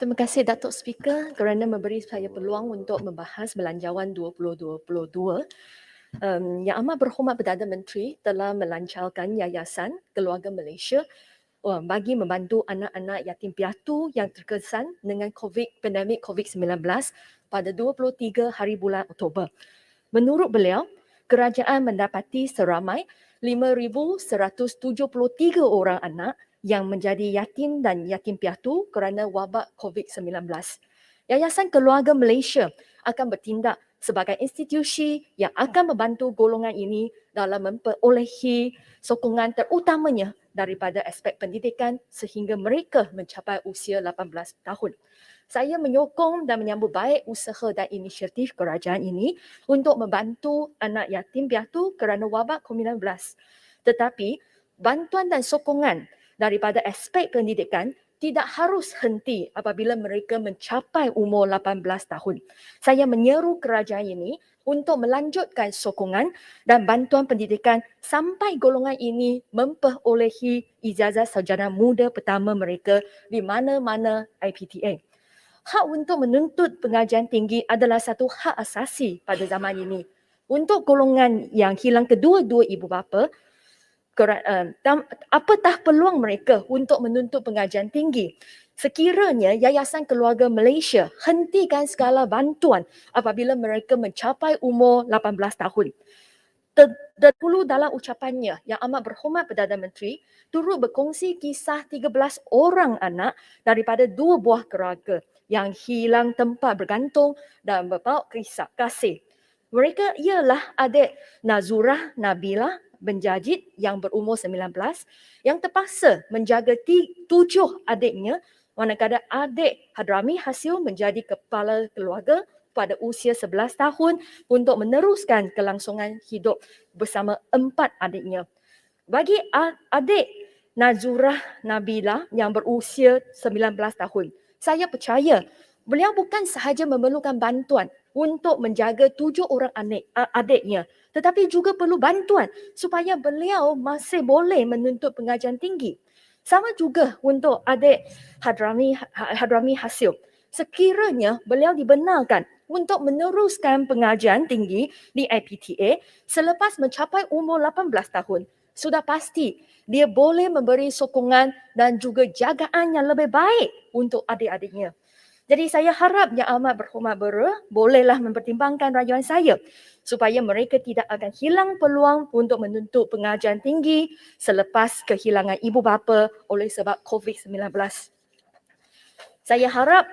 Terima kasih Datuk Speaker kerana memberi saya peluang untuk membahas Belanjawan 2022. Yang amat berhormat Perdana Menteri telah melancarkan Yayasan Keluarga Malaysia bagi membantu anak-anak yatim piatu yang terkesan dengan pandemik COVID-19 pada 23 hari bulan Oktober. Menurut beliau, kerajaan mendapati seramai 5,173 orang anak yang menjadi yatim dan yatim piatu kerana wabak COVID-19. Yayasan Keluarga Malaysia akan bertindak sebagai institusi yang akan membantu golongan ini dalam memperolehi sokongan terutamanya daripada aspek pendidikan sehingga mereka mencapai usia 18 tahun. Saya menyokong dan menyambut baik usaha dan inisiatif kerajaan ini untuk membantu anak yatim piatu kerana wabak COVID-19. Tetapi, bantuan dan sokongan daripada aspek pendidikan tidak harus henti apabila mereka mencapai umur 18 tahun. Saya menyeru kerajaan ini untuk melanjutkan sokongan dan bantuan pendidikan sampai golongan ini memperolehi ijazah sarjana muda pertama mereka di mana-mana IPTA. Hak untuk menuntut pengajian tinggi adalah satu hak asasi pada zaman ini. Untuk golongan yang hilang kedua-dua ibu bapa, apatah peluang mereka untuk menuntut pengajian tinggi? Sekiranya Yayasan Keluarga Malaysia hentikan segala bantuan apabila mereka mencapai umur 18 tahun. Terdahulu dalam ucapannya yang amat berhormat Perdana Menteri turut berkongsi kisah 13 orang anak daripada dua buah keluarga yang hilang tempat bergantung dan berbawa kisah kasih. Mereka ialah adik Nazurah Nabila Benjajid yang berumur 19 yang terpaksa menjaga 7 adiknya, manakala adik Hadrami Hasil menjadi kepala keluarga pada usia 11 tahun untuk meneruskan kelangsungan hidup bersama 4 adiknya. Bagi adik Nazurah Nabila yang berusia 19 tahun, saya percaya beliau bukan sahaja memerlukan bantuan untuk menjaga 7 orang adiknya, tetapi juga perlu bantuan supaya beliau masih boleh menuntut pengajian tinggi. Sama juga untuk adik Hadrami Hasil. Sekiranya beliau dibenarkan untuk meneruskan pengajian tinggi di IPTA selepas mencapai umur 18 tahun, sudah pasti dia boleh memberi sokongan dan juga jagaan yang lebih baik untuk adik-adiknya. Jadi saya harap Yang Amat Berhormat Bera bolehlah mempertimbangkan rayuan saya supaya mereka tidak akan hilang peluang untuk menuntut pengajian tinggi selepas kehilangan ibu bapa oleh sebab COVID-19. Saya harap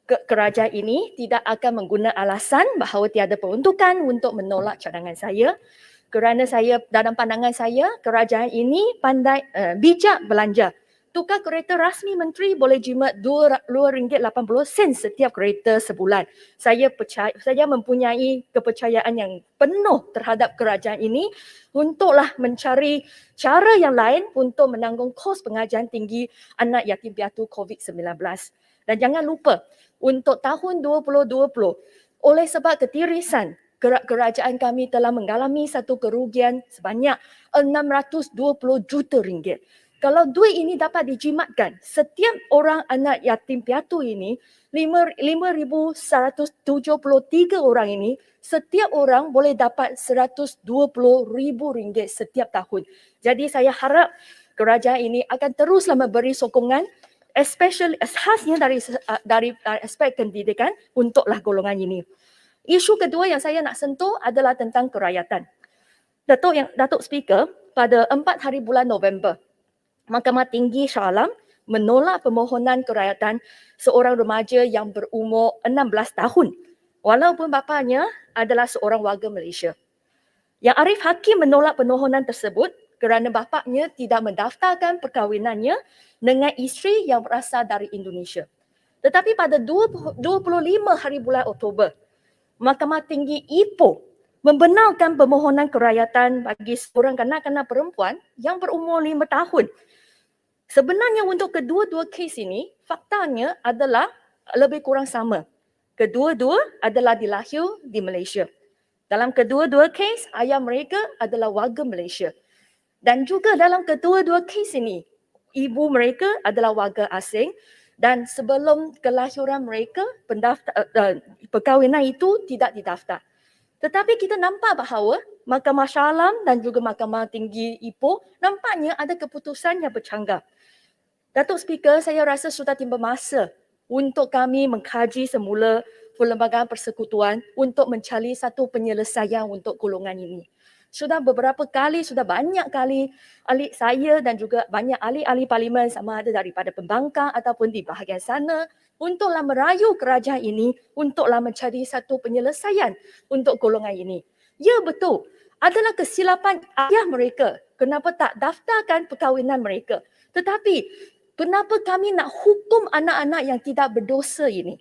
kerajaan ini tidak akan menggunakan alasan bahawa tiada peruntukan untuk menolak cadangan saya, kerana dalam pandangan saya kerajaan ini pandai bijak belanja. Tukar kereta rasmi menteri boleh jimat RM2.80 setiap kereta sebulan. Saya mempunyai kepercayaan yang penuh terhadap kerajaan ini untuklah mencari cara yang lain untuk menanggung kos pengajian tinggi anak yatim piatu COVID-19. Dan jangan lupa, untuk tahun 2020, oleh sebab ketirisan, kerajaan kami telah mengalami satu kerugian sebanyak RM620 juta. Kalau duit ini dapat dijimatkan, setiap orang anak yatim piatu ini, 5,173 orang ini, setiap orang boleh dapat RM120,000 setiap tahun. Jadi saya harap kerajaan ini akan teruslah memberi sokongan, especially khasnya dari aspek pendidikan untuklah golongan ini. Isu kedua yang saya nak sentuh adalah tentang kerakyatan. Datuk Speaker, pada 4 hari bulan November, Mahkamah Tinggi Shah Alam menolak permohonan kerakyatan seorang remaja yang berumur 16 tahun walaupun bapanya adalah seorang warga Malaysia. Yang Arif Hakim menolak permohonan tersebut kerana bapaknya tidak mendaftarkan perkahwinannya dengan isteri yang berasal dari Indonesia. Tetapi pada 25 hari bulan Oktober, Mahkamah Tinggi Ipoh membenarkan permohonan kerakyatan bagi seorang kanak-kanak perempuan yang berumur 5 tahun. Sebenarnya untuk kedua-dua kes ini, faktanya adalah lebih kurang sama. Kedua-dua adalah dilahir di Malaysia. Dalam kedua-dua kes, ayah mereka adalah warga Malaysia. Dan juga dalam kedua-dua kes ini, ibu mereka adalah warga asing Dan sebelum kelahiran mereka, perkahwinan itu tidak didaftar. Tetapi kita nampak bahawa Mahkamah Shah Alam dan juga Mahkamah Tinggi Ipoh nampaknya ada keputusan yang bercanggah. Datuk Speaker, saya rasa sudah tiba masa untuk kami mengkaji semula Perlembagaan Persekutuan untuk mencari satu penyelesaian untuk golongan ini. Sudah beberapa kali, sudah banyak kali ahli saya dan juga banyak ahli-ahli parlimen sama ada daripada pembangkang ataupun di bahagian sana untuklah merayu kerajaan ini untuklah mencari satu penyelesaian untuk golongan ini. Ya betul, adalah kesilapan ayah mereka kenapa tak daftarkan perkahwinan mereka. Tetapi kenapa kami nak hukum anak-anak yang tidak berdosa ini?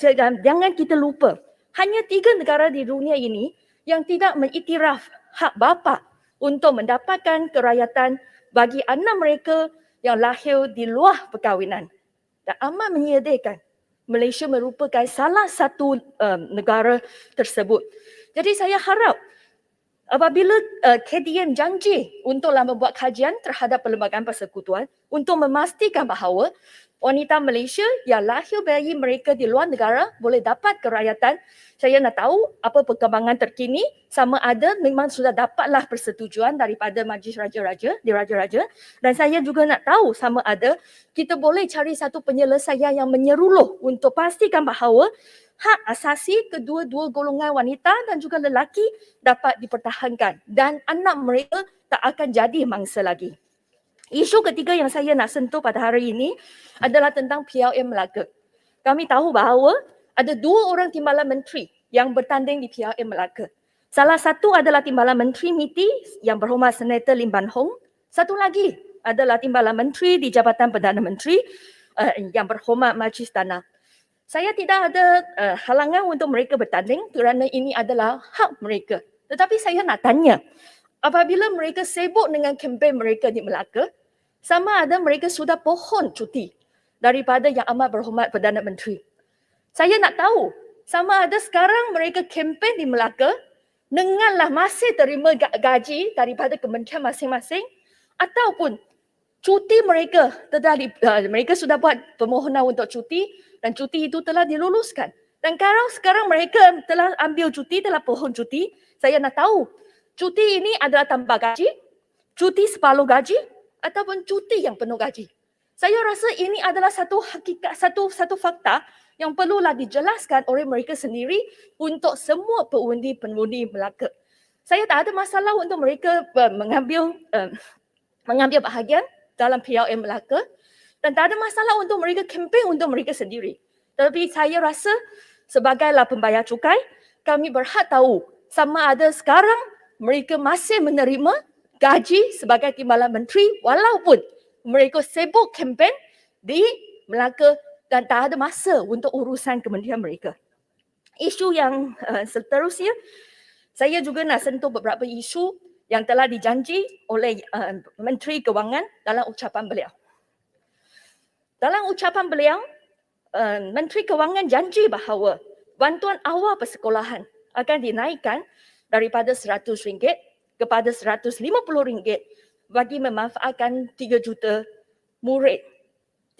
Jangan kita lupa, hanya 3 negara di dunia ini yang tidak mengiktiraf hak bapa untuk mendapatkan kerakyatan bagi anak mereka yang lahir di luar perkahwinan. Dan amat menyedihkan, Malaysia merupakan salah satu negara tersebut. Jadi saya harap apabila KDN janji untuklah membuat kajian terhadap Perlembagaan Persekutuan untuk memastikan bahawa wanita Malaysia yang lahir bayi mereka di luar negara boleh dapat kerakyatan. Saya nak tahu apa perkembangan terkini, sama ada memang sudah dapatlah persetujuan daripada Majlis Raja-Raja di Raja-Raja, dan saya juga nak tahu sama ada kita boleh cari satu penyelesaian yang menyeluruh untuk pastikan bahawa hak asasi kedua-dua golongan wanita dan juga lelaki dapat dipertahankan dan anak mereka tak akan jadi mangsa lagi. Isu ketiga yang saya nak sentuh pada hari ini adalah tentang PLM Melaka. Kami tahu bahawa ada 2 orang timbalan menteri yang bertanding di PLM Melaka. Salah satu adalah timbalan menteri MITI yang berhormat Senator Lim Ban Hong. Satu lagi adalah timbalan menteri di Jabatan Perdana Menteri yang berhormat Majlis Tanah. Saya tidak ada halangan untuk mereka bertanding kerana ini adalah hak mereka. Tetapi saya nak tanya, apabila mereka sibuk dengan kempen mereka di Melaka, sama ada mereka sudah pohon cuti daripada Yang Amat Berhormat Perdana Menteri. Saya nak tahu, sama ada sekarang mereka kempen di Melaka denganlah masih terima gaji daripada kementerian masing-masing ataupun cuti mereka mereka sudah buat permohonan untuk cuti dan cuti itu telah diluluskan. Dan kalau sekarang mereka telah ambil cuti, telah pohon cuti, saya nak tahu cuti ini adalah tambah gaji, cuti separuh gaji ataupun cuti yang penuh gaji. Saya rasa ini adalah satu hakikat, satu fakta yang perlulah dijelaskan oleh mereka sendiri untuk semua pengundi Melaka. Saya tak ada masalah untuk mereka mengambil bahagian dalam PLM Melaka dan tak ada masalah untuk mereka kempen untuk mereka sendiri. Tapi saya rasa sebagailah pembayar cukai, kami berhak tahu sama ada sekarang mereka masih menerima gaji sebagai timbalan menteri walaupun mereka sibuk kempen di Melaka dan tak ada masa untuk urusan kementerian mereka. Isu yang seterusnya, saya juga nak sentuh beberapa isu yang telah dijanji oleh Menteri Kewangan dalam ucapan beliau. Dalam ucapan beliau, Menteri Kewangan janji bahawa bantuan awal persekolahan akan dinaikkan daripada RM100 kepada RM150 bagi memanfaatkan 3 juta murid.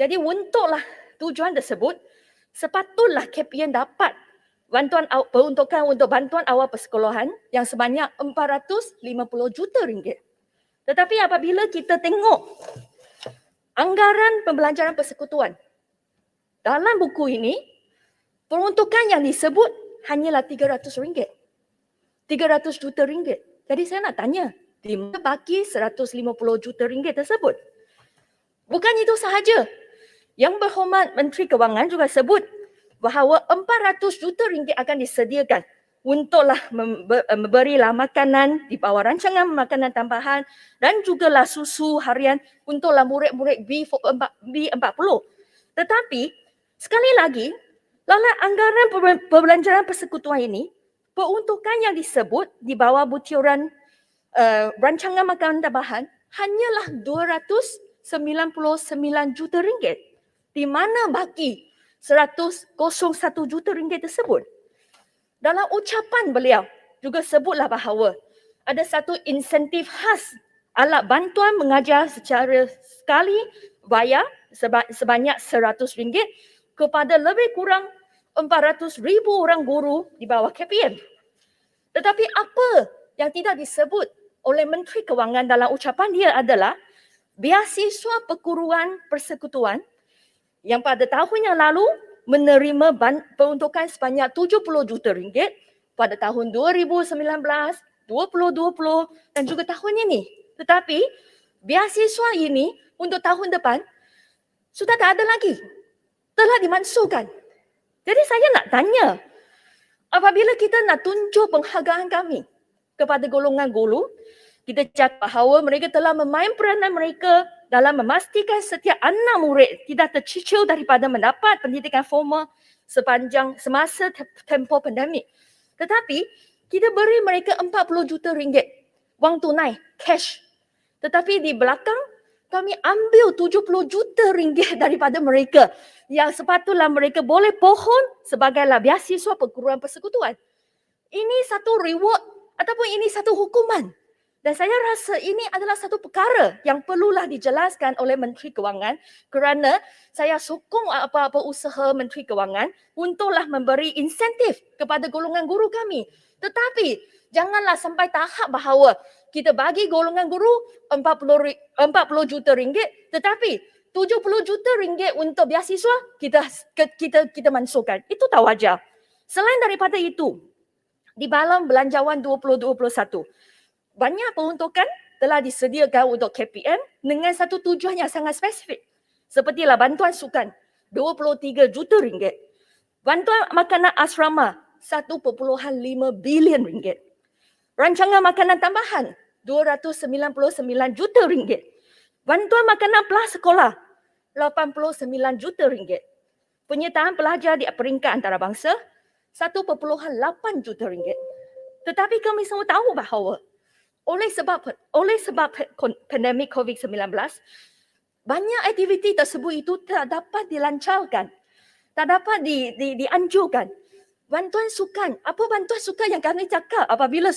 Jadi untuklah tujuan tersebut, sepatutlah KPN dapat peruntukan untuk bantuan awal persekolahan yang sebanyak RM450 juta. Tetapi apabila kita tengok anggaran pembelajaran persekutuan, dalam buku ini, peruntukan yang disebut hanyalah RM300. 300 juta ringgit. Jadi saya nak tanya, di mana baki RM150 juta tersebut? Bukan itu sahaja. Yang berhormat Menteri Kewangan juga sebut bahawa RM400 juta akan disediakan untuklah memberilah makanan di bawah rancangan makanan tambahan dan jugalah susu harian untuklah murid-murid B40. Tetapi sekali lagi, dalam anggaran pembelajaran persekutuan ini, peruntukan yang disebut di bawah butiran rancangan makanan tambahan hanyalah RM299 juta. Di mana baki RM101 juta tersebut? Dalam ucapan beliau juga sebutlah bahawa ada satu insentif khas alat bantuan mengajar secara sekali bayar sebanyak RM100 kepada lebih kurang 400,000 orang guru di bawah KPM. Tetapi apa yang tidak disebut oleh Menteri Kewangan dalam ucapan dia adalah beasiswa perguruan persekutuan yang pada tahun yang lalu menerima peruntukan sebanyak RM70 juta pada tahun 2019, 2020 dan juga tahun ini. Tetapi beasiswa ini untuk tahun depan sudah tak ada lagi. Telah dimansuhkan. Jadi saya nak tanya, apabila kita nak tunjuk penghargaan kami kepada golongan guru, kita cakap bahawa mereka telah memain peranan mereka dalam memastikan setiap anak murid tidak tercicil daripada mendapat pendidikan formal semasa tempoh pandemik. Tetapi kita beri mereka RM40 juta wang tunai, cash. Tetapi di belakang kami ambil RM70 juta daripada mereka yang sepatutnya mereka boleh pohon sebagai beasiswa perguruan persekutuan. Ini satu reward ataupun ini satu hukuman. Dan saya rasa ini adalah satu perkara yang perlulah dijelaskan oleh Menteri Kewangan kerana saya sokong apa-apa usaha Menteri Kewangan untuklah memberi insentif kepada golongan guru kami. Tetapi janganlah sampai tahap bahawa kita bagi golongan guru RM40 juta tetapi RM70 juta untuk beasiswa kita mansuhkan. Itu tak wajar. Selain daripada itu, di dalam Belanjawan 2021, banyak peruntukan telah disediakan untuk KPM dengan satu tujuan yang sangat spesifik. Sepertilah bantuan sukan RM23 juta, bantuan makanan asrama RM1.5 bilion, rancangan makanan tambahan RM299 juta, bantuan makanan prasekolah RM89 juta, penyertaan pelajar di peringkat antarabangsa RM1.8 juta. Tetapi kami semua tahu bahawa oleh sebab pandemik COVID-19, banyak aktiviti tersebut itu tak dapat dilancarkan, tak dapat dianjurkan. Bantuan sukan, apa bantuan sukan yang kami cakap apabila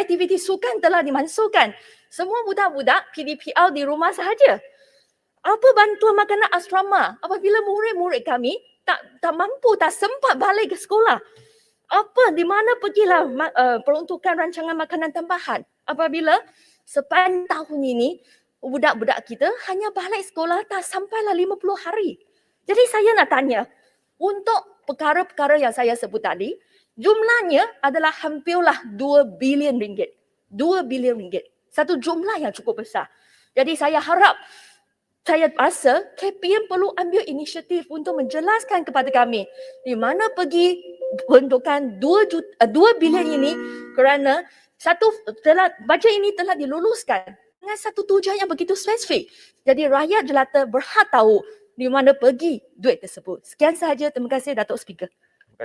aktiviti sukan telah dimansuhkan? Semua budak-budak PDPL di rumah sahaja. Apa bantuan makanan asrama apabila murid-murid kami tak mampu, tak sempat balik ke sekolah? Apa, di mana pergilah peruntukan rancangan makanan tambahan apabila sepanjang tahun ini budak-budak kita hanya balik sekolah tak sampailah 50 hari. Jadi saya nak tanya, untuk perkara-perkara yang saya sebut tadi, jumlahnya adalah hampirlah RM2 bilion. RM2 bilion. Satu jumlah yang cukup besar. Jadi saya rasa KPM perlu ambil inisiatif untuk menjelaskan kepada kami di mana pergi peruntukan 2 bilion ini kerana bajet ini telah diluluskan dengan satu tujuan yang begitu spesifik. Jadi rakyat jelata berhak tahu di mana pergi duit tersebut. Sekian sahaja. Terima kasih Datuk Speaker.